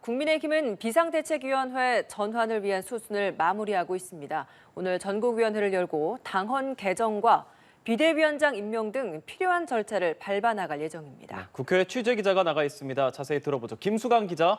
국민의힘은 비상대책위원회 전환을 위한 수순을 마무리하고 있습니다. 오늘 전국위원회를 열고 당헌 개정과 비대위원장 임명 등 필요한 절차를 밟아 나갈 예정입니다. 네, 국회 취재기자가 나가 있습니다. 자세히 들어보죠. 김수강 기자.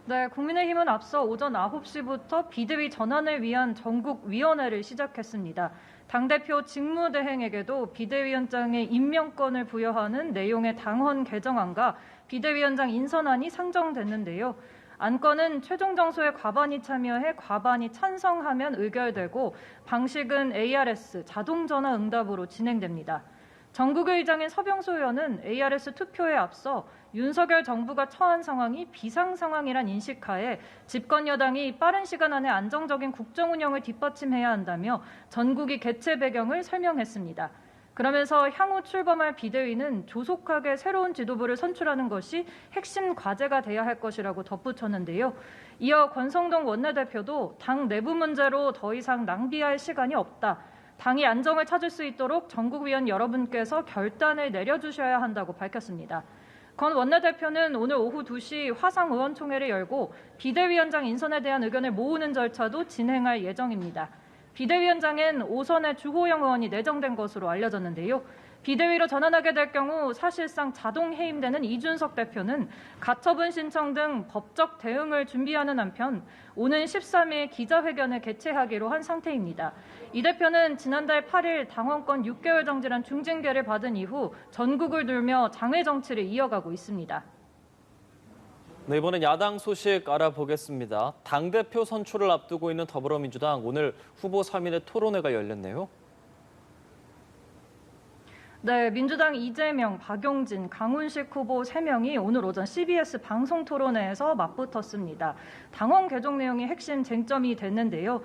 네, 국민의힘은 앞서 오전 9시부터 비대위 전환을 위한 전국위원회를 시작했습니다. 당대표 직무대행에게도 비대위원장의 임명권을 부여하는 내용의 당헌 개정안과 비대위원장 인선안이 상정됐는데요. 안건은 최종 정소에 과반이 참여해 과반이 찬성하면 의결되고 방식은 ARS 자동전화 응답으로 진행됩니다. 전국의장인 서병수 의원은 ARS 투표에 앞서 윤석열 정부가 처한 상황이 비상 상황이란 인식하에 집권 여당이 빠른 시간 안에 안정적인 국정 운영을 뒷받침해야 한다며 전국위 개최 배경을 설명했습니다. 그러면서 향후 출범할 비대위는 조속하게 새로운 지도부를 선출하는 것이 핵심 과제가 돼야 할 것이라고 덧붙였는데요. 이어 권성동 원내대표도 당 내부 문제로 더 이상 낭비할 시간이 없다. 당이 안정을 찾을 수 있도록 전국위원 여러분께서 결단을 내려주셔야 한다고 밝혔습니다. 권 원내대표는 오늘 오후 2시 화상의원총회를 열고 비대위원장 인선에 대한 의견을 모으는 절차도 진행할 예정입니다. 비대위원장엔 오선의 주호영 의원이 내정된 것으로 알려졌는데요. 비대위로 전환하게 될 경우 사실상 자동 해임되는 이준석 대표는 가처분 신청 등 법적 대응을 준비하는 한편 오는 13일 기자회견을 개최하기로 한 상태입니다. 이 대표는 지난달 8일 당원권 6개월 정지란 중징계를 받은 이후 전국을 돌며 장외 정치를 이어가고 있습니다. 네, 이번엔 야당 소식 알아보겠습니다. 당대표 선출을 앞두고 있는 더불어민주당 오늘 후보 3인의 토론회가 열렸네요. 네, 민주당 이재명, 박용진, 강훈식 후보 3명이 오늘 오전 CBS 방송 토론회에서 맞붙었습니다. 당원 개정 내용이 핵심 쟁점이 됐는데요.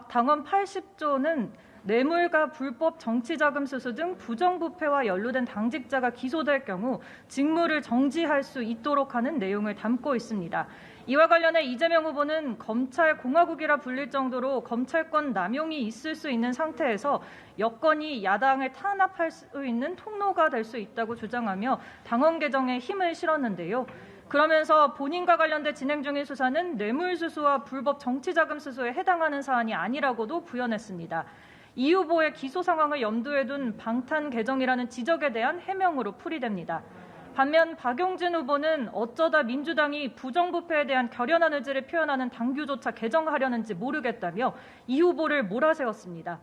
당원 80조는 뇌물과 불법 정치자금 수수 등 부정부패와 연루된 당직자가 기소될 경우 직무를 정지할 수 있도록 하는 내용을 담고 있습니다. 이와 관련해 이재명 후보는 검찰 공화국이라 불릴 정도로 검찰권 남용이 있을 수 있는 상태에서 여건이 야당을 탄압할 수 있는 통로가 될 수 있다고 주장하며 당원 개정에 힘을 실었는데요. 그러면서 본인과 관련돼 진행 중인 수사는 뇌물수수와 불법 정치자금 수수에 해당하는 사안이 아니라고도 부연했습니다. 이 후보의 기소 상황을 염두에 둔 방탄 개정이라는 지적에 대한 해명으로 풀이됩니다. 반면 박용진 후보는 어쩌다 민주당이 부정부패에 대한 결연한 의지를 표현하는 당규조차 개정하려는지 모르겠다며 이 후보를 몰아세웠습니다.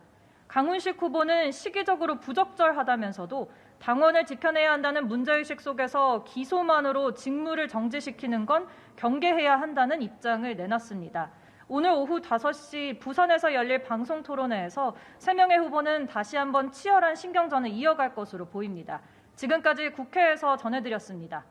강훈식 후보는 시기적으로 부적절하다면서도 당원을 지켜내야 한다는 문제의식 속에서 기소만으로 직무를 정지시키는 건 경계해야 한다는 입장을 내놨습니다. 오늘 오후 5시 부산에서 열릴 방송 토론회에서 3명의 후보는 다시 한번 치열한 신경전을 이어갈 것으로 보입니다. 지금까지 국회에서 전해드렸습니다.